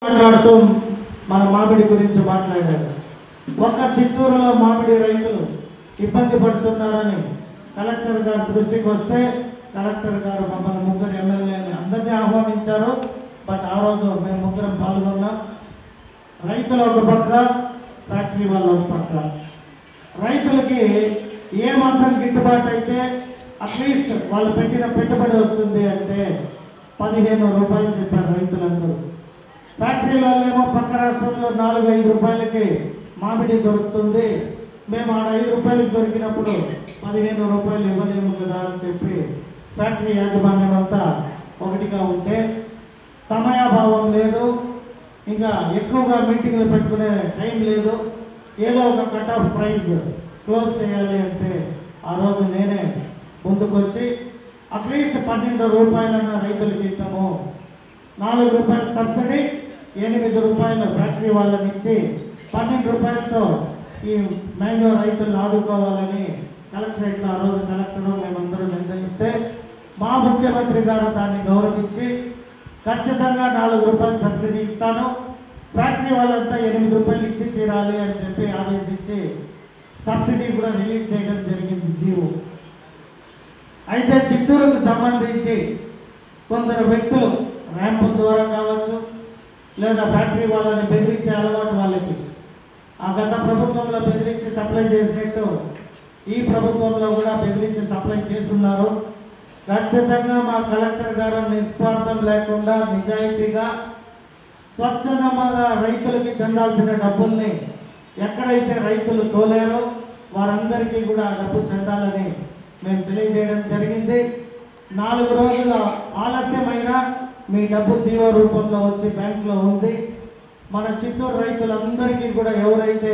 మాట్లాడుతూ మన మామిడి గురించి మాట్లాడారు. ఒక్క చిత్తూరులో మామిడి రైతులు ఇబ్బంది పడుతున్నారని కలెక్టర్ గారి దృష్టికి వస్తే కలెక్టర్ గారు మమ్మల్ని ముగ్గురు ఎమ్మెల్యేని అందరినీ ఆహ్వానించారు. బట్ ఆ రోజు మేము ముగ్గురం పాల్గొన్నాం. రైతులు ఒక పక్క, ఫ్యాక్టరీ వాళ్ళు ఒక పక్క. రైతులకి ఏ మాత్రం గిట్టుబాటు అయితే అట్లీస్ట్ వాళ్ళు పెట్టిన పెట్టుబడి వస్తుంది అంటే 15 రూపాయలు చెప్పారు రైతులందరూ. ఫ్యాక్టరీ వాళ్ళేమో పక్క రాష్ట్రంలో 4-5 రూపాయలకి మామిడి దొరుకుతుంది, మేము ఆడ 5 రూపాయలకి దొరికినప్పుడు 15 రూపాయలు ఇవ్వలేము కదా అని చెప్పి ఫ్యాక్టరీ యాజమాన్యం అంతా ఒకటిగా ఉంటే, సమయాభావం లేదు, ఇంకా ఎక్కువగా మీటింగ్లు పెట్టుకునే టైం లేదు, ఏదో ఒక కట్ ఆఫ్ ప్రైస్ క్లోజ్ చేయాలి అంటే ఆ రోజు నేనే ముందుకొచ్చి అట్లీస్ట్ 12 రూపాయలన్న రైతులకి ఇస్తాము, 4 రూపాయల సబ్సిడీ, 8 రూపాయల ఫ్యాక్టరీ వాళ్ళని ఇచ్చి 12 రూపాయలతో ఈ మ్యాంగో రైతులను ఆదుకోవాలని కలెక్టరేట్లో ఆ రోజు కలెక్టరు మేమందరూ నిర్ణయిస్తే మా ముఖ్యమంత్రి గారు దాన్ని గౌరవించి ఖచ్చితంగా 4 రూపాయలు సబ్సిడీ ఇస్తాను, ఫ్యాక్టరీ వాళ్ళంతా 8 రూపాయలు ఇచ్చి తీరాలి అని చెప్పి ఆదేశించి సబ్సిడీ కూడా రిలీజ్ చేయడం జరిగింది జీవో. అయితే చిత్తూరుకు సంబంధించి కొందరు వ్యక్తులు ర్యాంపుల ద్వారా కావచ్చు, లేదా ఫ్యాక్టరీ వాళ్ళని బెదిరించే అలవాటు వాళ్ళకి, ఆ గత ప్రభుత్వంలో బెదిరించి సప్లై చేసినట్టు ఈ ప్రభుత్వంలో కూడా బెదిరించి సప్లై చేస్తున్నారు. ఖచ్చితంగా మా కలెక్టర్ గారు నిస్వార్థం లేకుండా నిజాయితీగా స్వచ్ఛందంగా రైతులకి చెందాల్సిన డబ్బుల్ని ఎక్కడైతే రైతులు తోలేరో వారందరికీ కూడా డబ్బు చెందాలని మేము తెలియజేయడం జరిగింది. 4 రోజుల ఆలస్యమైన మీ డబ్బు జీవో రూపంలో వచ్చి బ్యాంకులో ఉంది. మన చిత్తూరు రైతులందరికీ కూడా ఎవరైతే